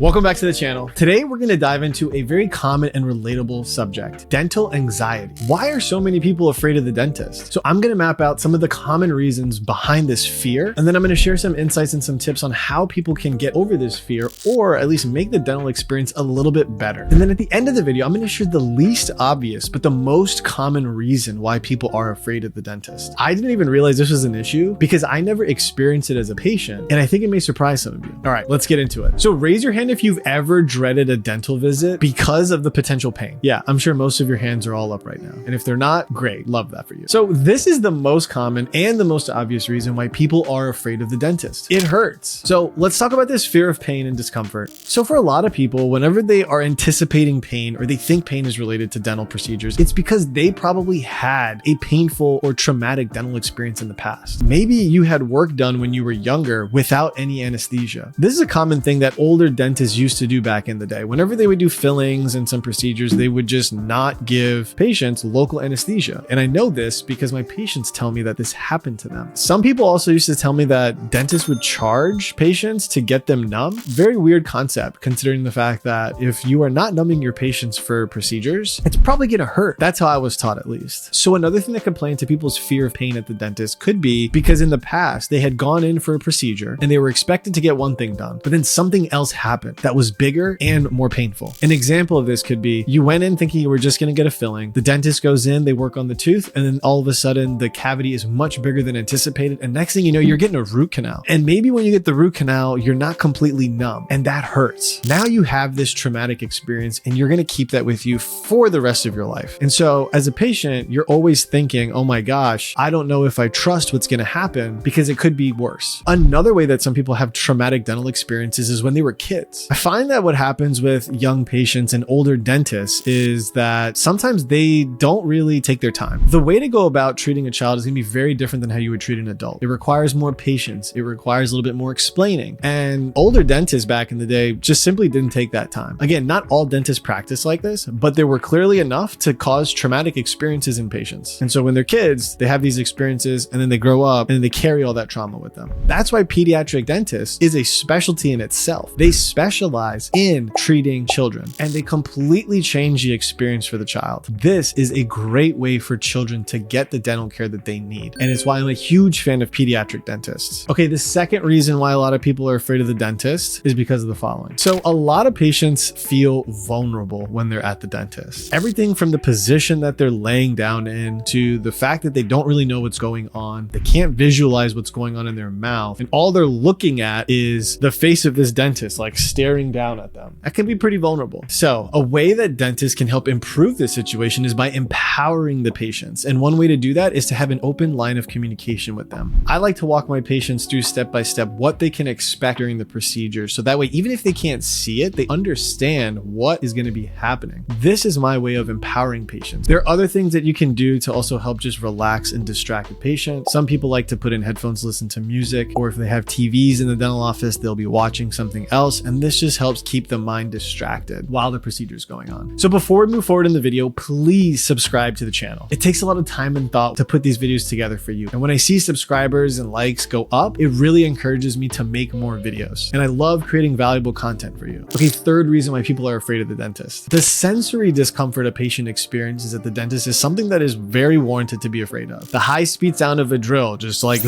Welcome back to the channel. Today, we're going to dive into a very common and relatable subject, dental anxiety. Why are so many people afraid of the dentist? So I'm going to map out some of the common reasons behind this fear, and then I'm going to share some insights and some tips on how people can get over this fear, or at least make the dental experience a little bit better. And then at the end of the video, I'm going to share the least obvious, but the most common reason why people are afraid of the dentist. I didn't even realize this was an issue because I never experienced it as a patient, and I think it may surprise some of you. All right, let's get into it. So raise your hand if you've ever dreaded a dental visit because of the potential pain. Yeah, I'm sure most of your hands are all up right now. And if they're not, great, love that for you. So this is the most common and the most obvious reason why people are afraid of the dentist. It hurts. So let's talk about this fear of pain and discomfort. So for a lot of people, whenever they are anticipating pain or they think pain is related to dental procedures, it's because they probably had a painful or traumatic dental experience in the past. Maybe you had work done when you were younger without any anesthesia. This is a common thing that older dentists used to do back in the day. Whenever they would do fillings and some procedures, they would just not give patients local anesthesia. And I know this because my patients tell me that this happened to them. Some people also used to tell me that dentists would charge patients to get them numb. Very weird concept, considering the fact that if you are not numbing your patients for procedures, it's probably gonna hurt. That's how I was taught, at least. So another thing that could play into people's fear of pain at the dentist could be because in the past, they had gone in for a procedure and they were expected to get one thing done, but then something else happened that was bigger and more painful. An example of this could be you went in thinking you were just going to get a filling. The dentist goes in, they work on the tooth, and then all of a sudden the cavity is much bigger than anticipated. And next thing you know, you're getting a root canal. And maybe when you get the root canal, you're not completely numb, and that hurts. Now you have this traumatic experience and you're going to keep that with you for the rest of your life. And so as a patient, you're always thinking, oh my gosh, I don't know if I trust what's going to happen because it could be worse. Another way that some people have traumatic dental experiences is when they were kids. I find that what happens with young patients and older dentists is that sometimes they don't really take their time. The way to go about treating a child is going to be very different than how you would treat an adult. It requires more patience. It requires a little bit more explaining. And older dentists back in the day just simply didn't take that time. Again, not all dentists practice like this, but there were clearly enough to cause traumatic experiences in patients. And so when they're kids, they have these experiences and then they grow up and then they carry all that trauma with them. That's why pediatric dentists is a specialty in itself. They specialize in treating children, and they completely change the experience for the child. This is a great way for children to get the dental care that they need, and it's why I'm a huge fan of pediatric dentists. Okay, the second reason why a lot of people are afraid of the dentist is because of the following. So a lot of patients feel vulnerable when they're at the dentist. Everything from the position that they're laying down in to the fact that they don't really know what's going on. They can't visualize what's going on in their mouth, and all they're looking at is the face of this dentist, like staring down at them. That can be pretty vulnerable. So a way that dentists can help improve this situation is by empowering the patients. And one way to do that is to have an open line of communication with them. I like to walk my patients through step by step what they can expect during the procedure. So that way, even if they can't see it, they understand what is going to be happening. This is my way of empowering patients. There are other things that you can do to also help just relax and distract the patient. Some people like to put in headphones, listen to music, or if they have TVs in the dental office, they'll be watching something else. And this just helps keep the mind distracted while the procedure is going on. So before we move forward in the video, please subscribe to the channel. It takes a lot of time and thought to put these videos together for you. And when I see subscribers and likes go up, it really encourages me to make more videos. And I love creating valuable content for you. Okay, third reason why people are afraid of the dentist. The sensory discomfort a patient experiences at the dentist is something that is very warranted to be afraid of. The high-speed sound of a drill, just like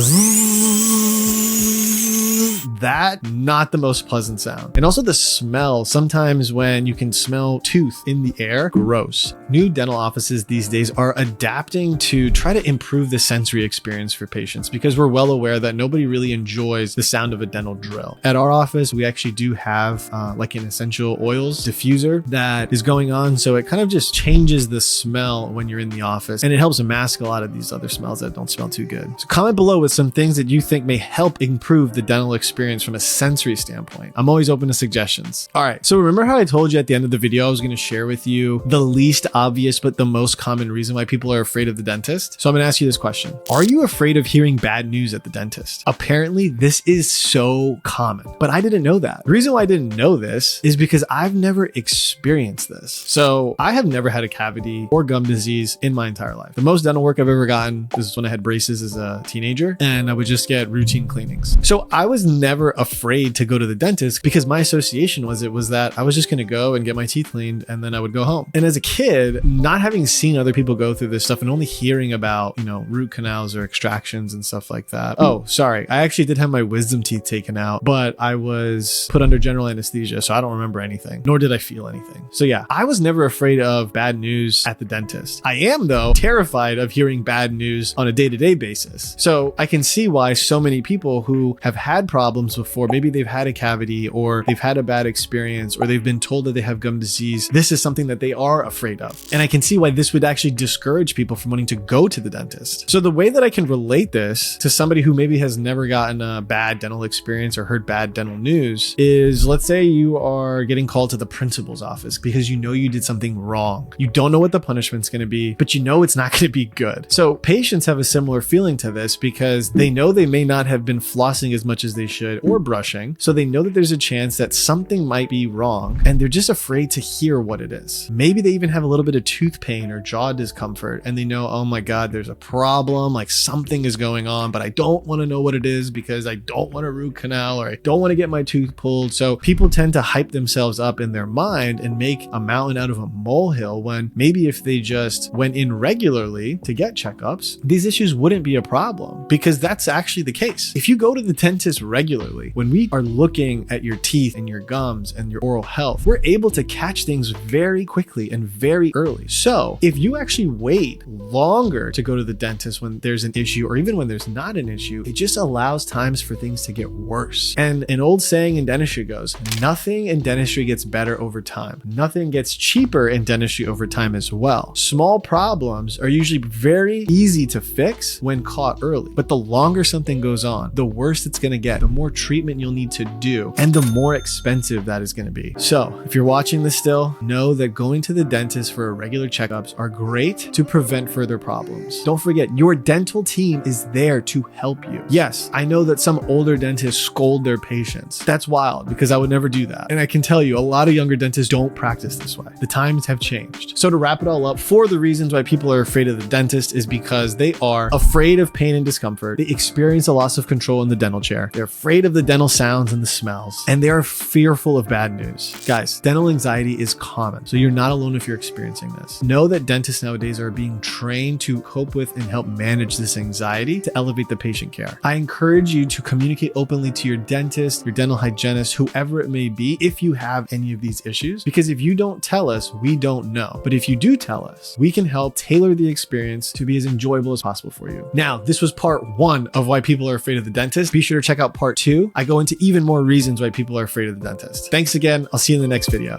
that, not the most pleasant sound. And also the smell, sometimes when you can smell tooth in the air, gross. New dental offices these days are adapting to try to improve the sensory experience for patients because we're well aware that nobody really enjoys the sound of a dental drill. At our office, we actually do have like an essential oils diffuser that is going on. So it kind of just changes the smell when you're in the office, and it helps mask a lot of these other smells that don't smell too good. So comment below with some things that you think may help improve the dental experience from a sensory standpoint. I'm always open to suggestions. All right, so remember how I told you at the end of the video I was going to share with you the least obvious but the most common reason why people are afraid of the dentist? So I'm going to ask you this question. Are you afraid of hearing bad news at the dentist? Apparently, this is so common, but I didn't know that. The reason why I didn't know this is because I've never experienced this. So I have never had a cavity or gum disease in my entire life. The most dental work I've ever gotten, this is when I had braces as a teenager, and I would just get routine cleanings. So I was never never afraid to go to the dentist because my association was that I was just going to go and get my teeth cleaned and then I would go home. And as a kid, not having seen other people go through this stuff and only hearing about, root canals or extractions and stuff like that. Oh, sorry. I actually did have my wisdom teeth taken out, but I was put under general anesthesia, so I don't remember anything, nor did I feel anything. So yeah, I was never afraid of bad news at the dentist. I am, though, terrified of hearing bad news on a day-to-day basis. So I can see why so many people who have had problems before, maybe they've had a cavity or they've had a bad experience or they've been told that they have gum disease, this is something that they are afraid of. And I can see why this would actually discourage people from wanting to go to the dentist. So the way that I can relate this to somebody who maybe has never gotten a bad dental experience or heard bad dental news is, let's say you are getting called to the principal's office because you did something wrong. You don't know what the punishment's going to be, but it's not going to be good. So patients have a similar feeling to this because they know they may not have been flossing as much as they should or brushing. So they know that there's a chance that something might be wrong and they're just afraid to hear what it is. Maybe they even have a little bit of tooth pain or jaw discomfort and they know, oh my God, there's a problem, like something is going on, but I don't want to know what it is because I don't want a root canal or I don't want to get my tooth pulled. So people tend to hype themselves up in their mind and make a mountain out of a molehill when maybe if they just went in regularly to get checkups, these issues wouldn't be a problem, because that's actually the case. If you go to the dentist regularly, when we are looking at your teeth and your gums and your oral health, we're able to catch things very quickly and very early. So if you actually wait longer to go to the dentist when there's an issue or even when there's not an issue, it just allows times for things to get worse. And an old saying in dentistry goes, nothing in dentistry gets better over time. Nothing gets cheaper in dentistry over time as well. Small problems are usually very easy to fix when caught early, but the longer something goes on, the worse it's going to get, the more treatment you'll need to do, and the more expensive that is going to be. So if you're watching this still, know that going to the dentist for regular checkups are great to prevent further problems. Don't forget, your dental team is there to help you. Yes, I know that some older dentists scold their patients. That's wild because I would never do that. And I can tell you, a lot of younger dentists don't practice this way. The times have changed. So to wrap it all up, 4 of the reasons why people are afraid of the dentist is because they are afraid of pain and discomfort. They experience a loss of control in the dental chair. They're afraid of the dental sounds and the smells, and they are fearful of bad news. Guys, dental anxiety is common, so you're not alone if you're experiencing this. Know that dentists nowadays are being trained to cope with and help manage this anxiety to elevate the patient care. I encourage you to communicate openly to your dentist, your dental hygienist, whoever it may be, if you have any of these issues, because if you don't tell us, we don't know. But if you do tell us, we can help tailor the experience to be as enjoyable as possible for you. Now, this was part 1 of why people are afraid of the dentist. Be sure to check out part 2. I go into even more reasons why people are afraid of the dentist. Thanks again. I'll see you in the next video.